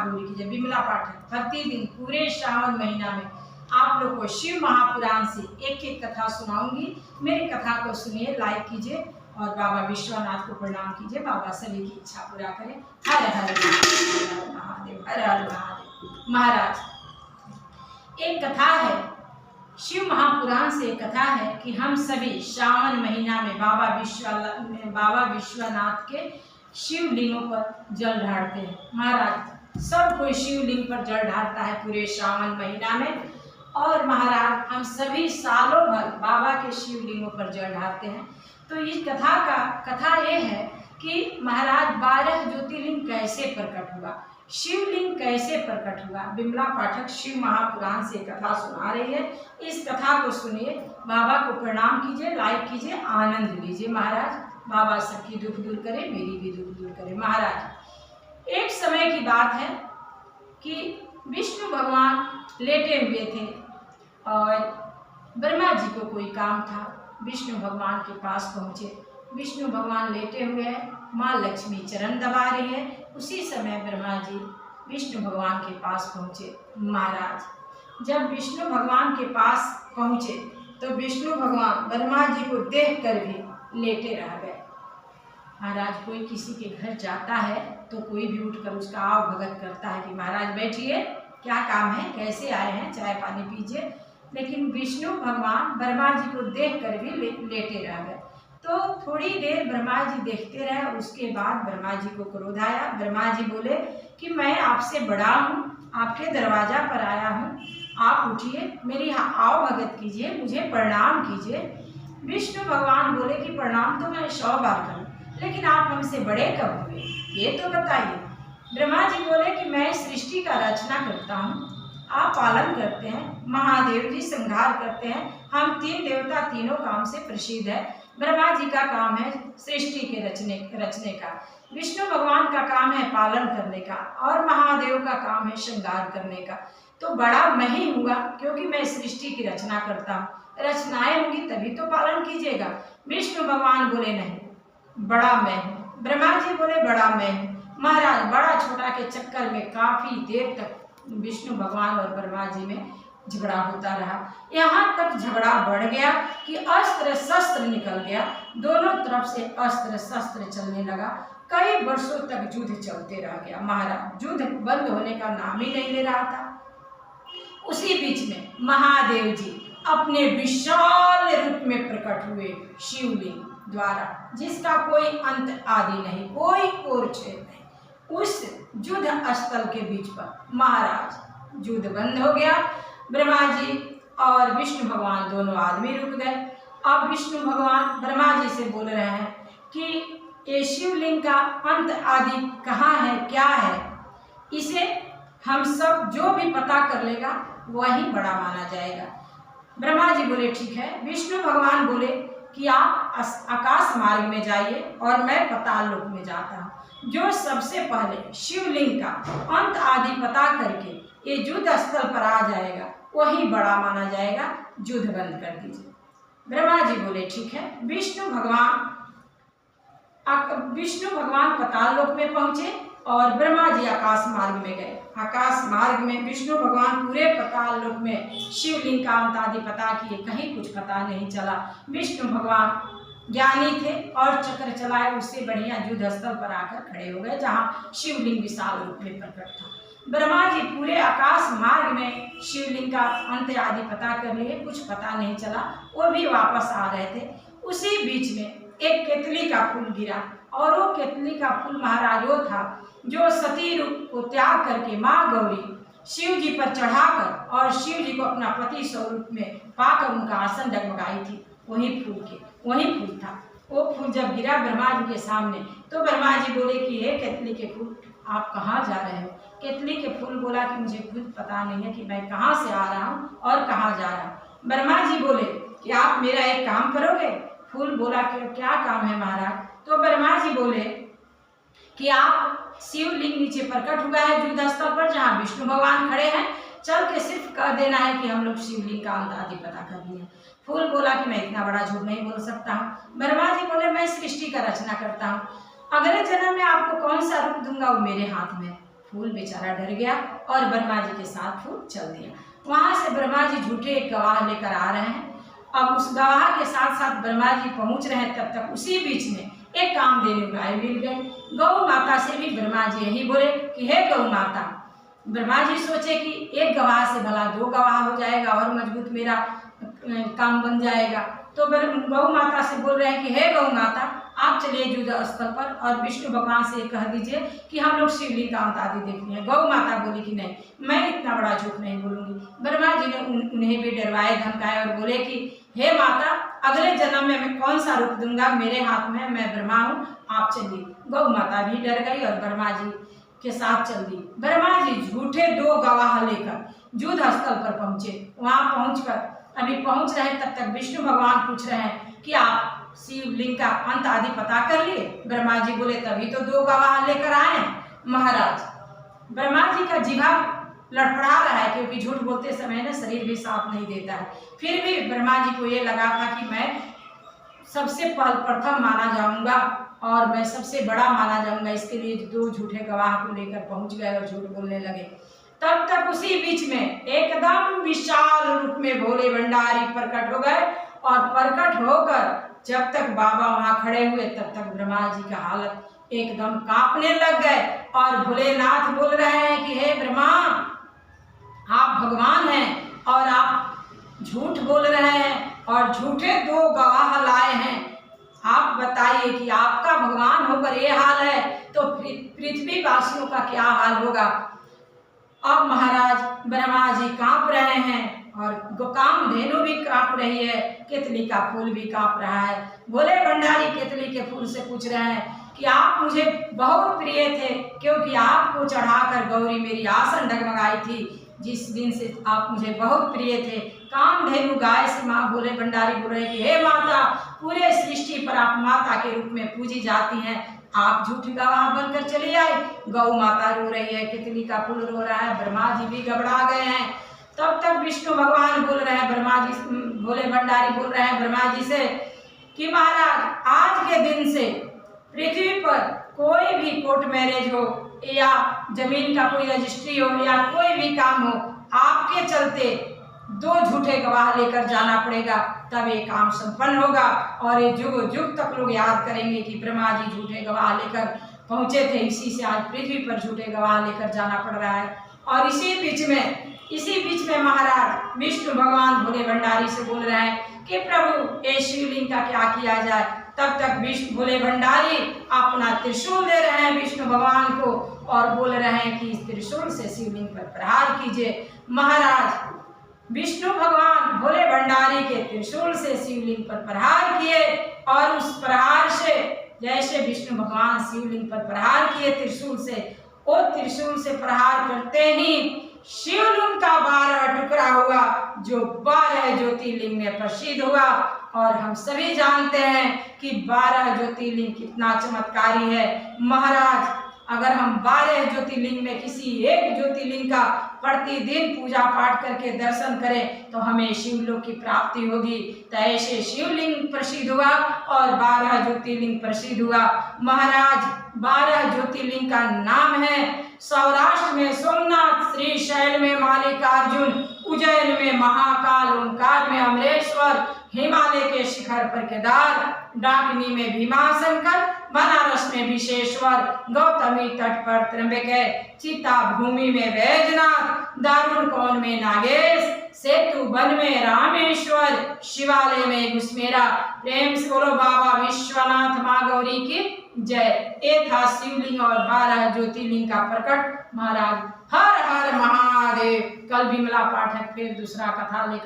बोली कीजिए। विमला पाठक प्रतिदिन पूरे श्रावण महीना में आप लोग को शिव महापुराण से एक एक कथा सुनाऊंगी। मेरी कथा को सुनिए, लाइक कीजिए और बाबा विश्वनाथ को प्रणाम कीजिए। बाबा सभी की इच्छा पूरा करें। हर हर महादेव, हर हर महादेव। महाराज, एक कथा है, शिव महापुराण से एक कथा है कि हम सभी श्रावण महीना में बाबा विश्वनाथ के शिवलिंगों पर जल ढालते हैं। महाराज, सब कोई शिवलिंग पर जल ढालता है पूरे श्रावण महीना में। और महाराज, हम सभी सालों भर बाबा के शिवलिंगों पर जल ढालते हैं। तो इस कथा ये है कि महाराज 12 ज्योतिर्लिंग कैसे प्रकट हुआ, शिवलिंग कैसे प्रकट हुआ। विमला पाठक शिव महापुराण से कथा सुना रही है। इस कथा को सुनिए, बाबा को प्रणाम कीजिए, लाइक कीजिए, आनंद लीजिए। महाराज, बाबा सबकी दुख दूर करे, मेरी भी दुख दूर करे। महाराज, एक समय की बात है कि विष्णु भगवान लेटे हुए थे और ब्रह्मा जी को कोई काम था। विष्णु भगवान के पास पहुँचे। विष्णु भगवान लेटे हुए हैं, माँ लक्ष्मी चरण दबा रही है। उसी समय ब्रह्मा जी विष्णु भगवान के पास पहुँचे। महाराज, जब विष्णु भगवान के पास पहुँचे तो विष्णु भगवान ब्रह्मा जी को देख कर भी लेटे रह गए। महाराज, कोई किसी के घर जाता है तो कोई भी उठकर उसका आव भगत करता है कि महाराज बैठिए, क्या काम है, कैसे आए हैं, चाय पानी पीजिए। लेकिन विष्णु भगवान ब्रह्मा जी को देख कर भी लेटे रह गए। तो थोड़ी देर ब्रह्मा जी देखते रहे। उसके बाद ब्रह्मा जी को क्रोध आया। ब्रह्मा जी बोले कि मैं आपसे बड़ा हूँ, आपके दरवाजा पर आया हूँ, आप उठिए, मेरी आव भगत कीजिए, मुझे प्रणाम कीजिए। विष्णु भगवान बोले कि प्रणाम तो मैं 100 बार करूँ, लेकिन आप हमसे बड़े कब हुए, ये तो बताइए। ब्रह्मा जी बोले कि मैं सृष्टि का रचना करता हूँ, आप पालन करते हैं, महादेव जी संहार करते हैं। हम 3 देवता तीनों काम से प्रसिद्ध है। ब्रह्मा जी का काम है सृष्टि के रचने का, विष्णु भगवान का काम है पालन करने का, और महादेव का काम है श्रृंगार करने का। तो बड़ा मैं ही हुआ क्योंकि मैं सृष्टि की रचना करता हूँ। रचनाएं होंगी तभी तो पालन कीजिएगा। विष्णु भगवान बोले नहीं, बड़ा मैं हूँ। ब्रह्मा जी बोले बड़ा मैं हूँ। महाराज, बड़ा छोटा के चक्कर में काफी देर तक विष्णु भगवान और ब्रह्मा जी में झगड़ा होता रहा। यहाँ तक झगड़ा बढ़ गया कि अस्त्र शस्त्र निकल गया। दोनों तरफ से अस्त्र शस्त्र चलने लगा। कई वर्षों तक युद्ध चलते रह गया। महाराज, युद्ध बंद होने का नाम ही नहीं ले रहा था। उसी बीच में महादेव जी अपने विशाल रूप में प्रकट हुए शिवलिंग द्वारा, जिसका कोई अंत आदि नहीं, कोई ओर छेद नहीं। उस युद्ध स्थल के बीच पर महाराज युद्ध बंद हो गया। ब्रह्मा जी और विष्णु भगवान दोनों आदमी रुक गए। अब विष्णु भगवान ब्रह्मा जी से बोल रहे हैं कि ये शिवलिंग का अंत आदि कहाँ है, क्या है, इसे हम सब जो भी पता कर लेगा वही बड़ा माना जाएगा। ब्रह्मा जी बोले ठीक है। विष्णु भगवान बोले कि आप आकाश मार्ग में जाइए और मैं पाताल लोक में जाता हूँ। जो सबसे पहले शिवलिंग का अंत आदि पता करके ये युद्ध स्थल पर आ जाएगा वही बड़ा माना जाएगा, युद्ध बंद कर दीजिए। ब्रह्मा जी बोले ठीक है। विष्णु भगवान पाताल लोक में पहुंचे और ब्रह्मा जी आकाश मार्ग में गए। आकाश मार्ग में विष्णु भगवान पूरे पाताल लोक में शिवलिंग का अंत आदि पता किए, कहीं कुछ पता नहीं चला। विष्णु भगवान ज्ञानी थे और चक्र चलाए, उससे बढ़िया युद्ध स्थल पर आकर खड़े हो गए जहाँ शिवलिंग विशाल रूप में प्रकट था। ब्रह्मा जी पूरे आकाश मार्ग में शिवलिंग का अंत आदि पता कर लिए, कुछ पता नहीं चला, वो भी वापस आ रहे थे। उसी बीच में एक केतली का फूल गिरा और वो केतली का फूल महाराज वो था जो सती रूप को त्याग करके माँ गौरी शिव जी पर चढ़ाकर और शिव जी को अपना पति स्वरूप में पाकर उनका आसन डगमगाई थी। वही फूल था। वो फूल जब गिरा ब्रह्मा जी के सामने तो ब्रह्मा जी बोले कि हे केतली के फूल, आप कहाँ जा रहे हो। केतली के फूल बोला कि मुझे खुद पता नहीं है कि मैं कहाँ से आ रहा हूँ और कहाँ जा रहा हूँ। ब्रह्मा जी बोले कि आप मेरा एक काम करोगे। फूल बोला कि क्या काम है महाराज। तो ब्रह्मा जी बोले कि आप शिवलिंग नीचे प्रकट हुआ है युद्ध स्थल पर जहाँ विष्णु भगवान खड़े हैं, चल के सिर्फ कह देना है कि हम लोग शिवलिंग का अंत आदि पता कर लिए। फूल बोला कि मैं इतना बड़ा झूठ नहीं बोल सकता हूँ। ब्रह्मा जी बोले मैं सृष्टि का रचना करता हूँ, अगले जन्म में आपको कौन सा रूप दूंगा वो मेरे हाथ में। फूल बेचारा डर गया और ब्रह्मा जी के साथ फूल चल दिया। वहां से ब्रह्मा जी झूठे एक गवाह लेकर आ रहे हैं। अब उस गवाह के साथ साथ ब्रह्मा जी पहुंच रहे हैं, तब तक उसी बीच में एक कामधेनु गाय मिल गई। गौ माता से भी ब्रह्मा जी यही बोले कि हे गौ माता। ब्रह्मा जी सोचे कि एक गवाह से भला 2 गवाह हो जाएगा और मजबूत मेरा काम बन जाएगा। तो गौ माता से बोल रहे हैं कि हे गौ माता, आप चलिए युद्ध स्थल पर और विष्णु भगवान से कह दीजिए कि हम लोग शिवलिंग का अंत आदि देखने हैं। गौ माता बोली कि नहीं, मैं इतना बड़ा झूठ नहीं बोलूंगी। ब्रह्मा जी ने उन्हें भी डरवाए धमकाए और बोले कि हे माता, अगले जन्म में मैं कौन सा रूप दूंगा, मेरे हाथ में, मैं ब्रह्मा हूँ, आप चलिए। गौ माता भी डर गई और ब्रह्मा जी के साथ चल दी। ब्रह्मा जी झूठे 2 गवाह लेकर युद्ध स्थल पर पहुंचे। वहां पहुंचकर अभी पहुंच रहे, तब तक विष्णु भगवान पूछ रहे हैं कि आप शिवलिंग का अंत आदि पता कर लिए। ब्रह्मा जी बोले तभी तो 2 गवाह लेकर आए महाराज। ब्रह्मा जी का जीवा लड़खड़ा रहा है, क्योंकि झूठ बोलते समय ना शरीर भी साथ नहीं देता है। फिर भी ब्रह्मा जी को ये लगा था कि मैं सबसे प्रथम माना जाऊंगा और मैं सबसे बड़ा माना जाऊंगा, इसके लिए 2 झूठे गवाह को लेकर पहुंच गए और झूठ बोलने लगे। तब तक उसी बीच में एकदम विशाल रूप में भोले भंडारी प्रकट हो गए और प्रकट होकर जब तक बाबा वहां खड़े हुए तब तक ब्रह्मा जी का हालत एकदम कांपने लग गए और भोलेनाथ बोल रहे हैं कि हे ब्रह्मा, आप भगवान हैं और आप झूठ बोल रहे हैं और झूठे 2 गवाह लाए हैं। आप बताइए कि आपका भगवान होकर ये हाल है तो पृथ्वी वासियों का क्या हाल होगा। अब महाराज ब्रह्मा जी कांप रहे हैं और कामधेनु भी कांप रही है, केतली का फूल भी कांप रहा है। भोले भंडारी केतली के फूल से पूछ रहे हैं कि आप मुझे बहुत प्रिय थे, क्योंकि आपको चढ़ाकर गौरी मेरी आसन डगमगाई थी। जिस दिन से आप मुझे बहुत प्रिय थे। कामधेनु गाय से माँ भोले भंडारी बोल रहे कि हे माता, पूरे सृष्टि पर आप माता के रूप में पूजी जाती हैं, आप झूठी गवाह बनकर चली आई। गौ माता रो रही है, केतली का फूल रो रहा है, ब्रह्मा जी भी घबरा गए हैं। तब तक विष्णु भगवान बोल रहे हैं, ब्रह्मा जी भोले भंडारी बोल रहे हैं ब्रह्मा जी से कि महाराज, आज के दिन से पृथ्वी पर कोई भी कोर्ट मैरिज हो या जमीन का कोई रजिस्ट्री हो या कोई भी काम हो, आपके चलते 2 झूठे गवाह लेकर जाना पड़ेगा, तब ये काम संपन्न होगा। और ये जुग जुग तक लोग याद करेंगे कि ब्रह्मा जी झूठे गवाह लेकर पहुंचे थे, इसी से आज पृथ्वी पर झूठे गवाह लेकर जाना पड़ रहा है। और इसी बीच में महाराज विष्णु भगवान भोले भंडारी से बोल रहे हैं कि प्रभु, ये शिवलिंग का क्या किया जाए। तब तक विष्णु भोले भंडारी अपना त्रिशूल दे रहे हैं विष्णु भगवान को और बोल रहे हैं कि इस त्रिशूल से शिवलिंग पर प्रहार कीजिए। महाराज विष्णु भगवान भोले भंडारी के त्रिशूल से शिवलिंग पर प्रहार किए और उस प्रहार से जैसे विष्णु भगवान शिवलिंग पर प्रहार किए त्रिशूल से, वो त्रिशूल से प्रहार करते ही शिवलिंग का 12 टुकड़ा हुआ, जो 12 ज्योतिर्लिंग में प्रसिद्ध हुआ। और हम सभी जानते हैं कि 12 ज्योतिर्लिंग कितना चमत्कारी है। महाराज, अगर हम 12 ज्योतिर्लिंग में किसी एक ज्योतिर्लिंग का प्रतिदिन पूजा पाठ करके दर्शन करें तो हमें शिवलोक की प्राप्ति होगी। तो ऐसे शिवलिंग प्रसिद्ध हुआ और 12 ज्योतिर्लिंग प्रसिद्ध हुआ। महाराज, 12 ज्योतिर्लिंग का नाम है सौराष्ट्र में सोमनाथ, श्रीशैल में मल्लिकार्जुन, उज्जैन में महाकाल, ओंकार में अमरेश्वर, हिमालय के शिखर पर केदार, डाकिनी में भीमाशंकर, बनारस में विशेश्वर, गौतमी तट पर त्र्यंबक, चिता भूमि में बैजनाथ, दारुण कौन में नागेश, सेतु वन में रामेश्वर, शिवालय में घुसमेरा। प्रेम से बोलो बाबा विश्वनाथ माँ गौरी की जय। ये था शिवलिंग और 12 ज्योतिर्लिंग का प्रकट। महाराज हर हर महादेव। कल विमला पाठक फिर दूसरा कथा लेकर